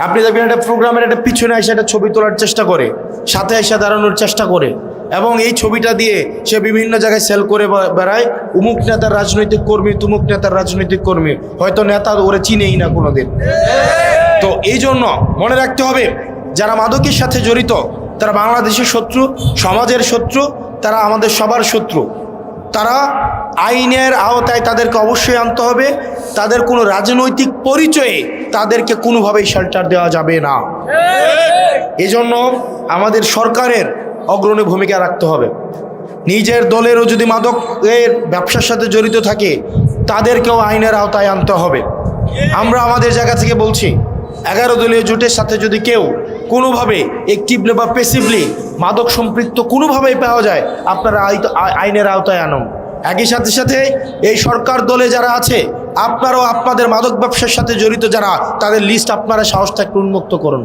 আপনি দেখবেন একটা প্রোগ্রামের একটা পিছনে এসে একটা ছবি তোলার চেষ্টা করে, সাথে এসে দাঁড়ানোর চেষ্টা করে, এবং এই ছবিটা দিয়ে সে বিভিন্ন জায়গায় সেল করে বেড়ায়, উমুক নেতার রাজনৈতিক কর্মী, তুমুক নেতার রাজনৈতিক কর্মী, হয়তো নেতা ওরে চিনেই না কোনোদিন। তো এই জন্য মনে রাখতে হবে, যারা মাদকের সাথে জড়িত তারা বাংলাদেশের শত্রু, সমাজের শত্রু, তারা আমাদের সবার শত্রু। তারা আইনের আওতায় তাদেরকে অবশ্যই আনতে হবে। তাদের কোনো রাজনৈতিক পরিচয়ে তাদেরকে কোনোভাবেই শেল্টার দেওয়া যাবে না। এজন্য আমাদের সরকারের অগ্রণী ভূমিকা রাখতে হবে। নিজের দলেরও যদি মাদকের ব্যবসার সাথে জড়িত থাকে তাদেরকেও আইনের আওতায় আনতে হবে। আমরা আমাদের জায়গা থেকে বলছি, 11 দলীয় জোটের সাথে যদি কেউ কোনোভাবে অ্যাক্টিভলি বা প্যাসিভলি মাদক সম্পৃক্ত কোনোভাবেই পাওয়া যায়, আপনারা আইনের আওতায় আনুন। একই সাথে সাথে এই সরকার দলে যারা আছে আপনারাও আপনাদের মাদক ব্যবসার সাথে জড়িত যারা, তাদের লিস্ট আপনারা সাহস থাকলে উন্মুক্ত করুন।